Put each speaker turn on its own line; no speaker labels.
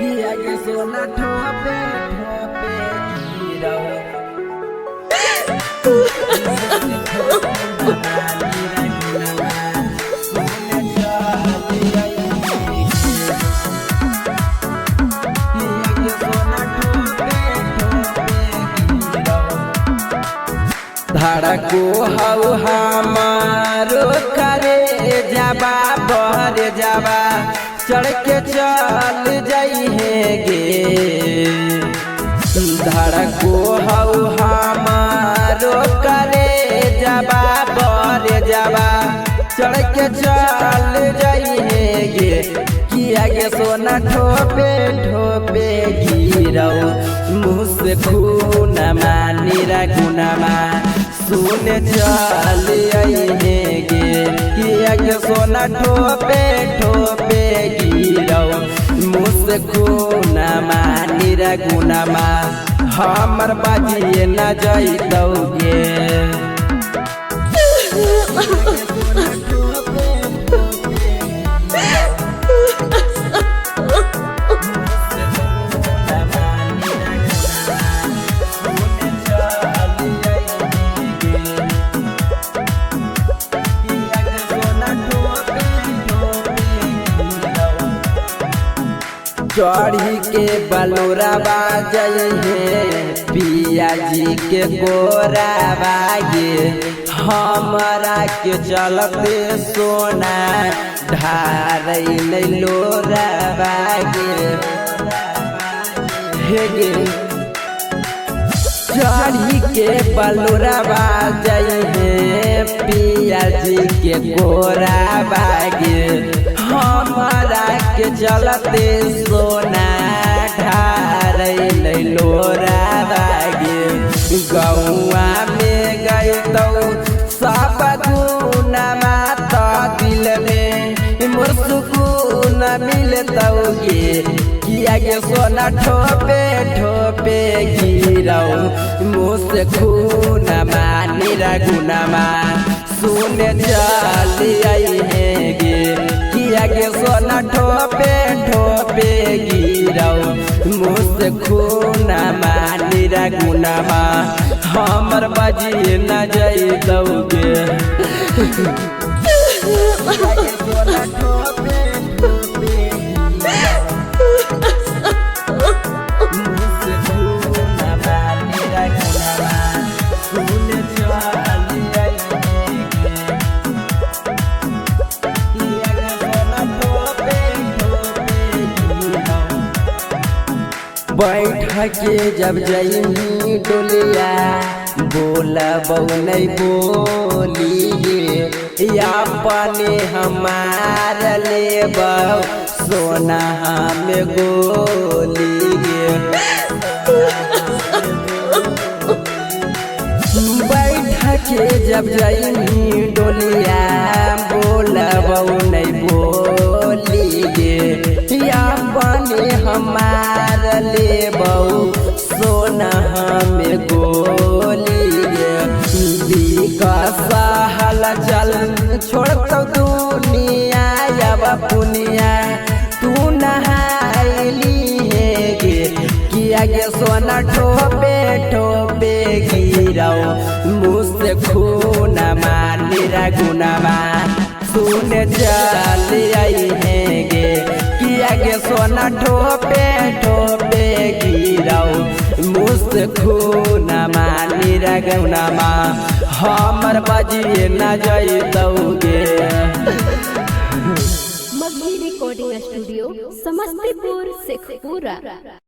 किया के सोना ठोपे ठोपे गिरौ धड़को हऊ हमारो करे जाबा बहर जाबा चढ़ के चल जाइए धड़को हऊ हमारो करे जाबा बहर जाबा चढ़ के चल जाइए किया के सोना ठोपे ठोपे गिरौ मुँह से खून मानीरा गुनामा सुन चल गे किया के सोना ठोपे ठोपे गिरौ मुँह से खून मानीरा गुनामा हमर बाजिए न जैतौगे चढ़ी के बलोरा बाजे पिया जी के गोरा बागे हमारा के चलते सोना ढार लोरा बागे हेगे चढ़ी के बलोरा बाजे पिया जी के गोरा बागे हमारा के चलते सोना ढार लोरा बागे गौआ में गई तो सब गुनामा तो दिल में मोर सुकून मिलतौगे किया के सोना ठोपे ठोपे गिरौ मुँह से खून मानीरा गुनामा सुन चल गे किया के सोना ठोपे ठोपे गिरौ मुँह से खून मानीरा गुनामा हमर बाजिए न जैतौगे बैठ के जब जइनी डोलिया बोला नहीं बोलिए अपने हमार लेब सोना हम गोलिए बैठ के जब जइनी डोलिया बोला नहीं बोलिए अपने हमार लेबौ सोना हमें गोलिए हल चल छोड़तौ दुनिया अब पुनिया तू नहाइली गे किया के सोना ठोपे ठोपे गिरौ मुँह से खून मानीरा गुनामा सुन चल गे किया के सोना ठोपे ठोपे गिरौ मुँह से खून मानीरा गुनामा हमर बाजिए न जैतौगे
मगही रिकॉर्डिंग स्टूडियो समस्तीपुर शेखपुरा।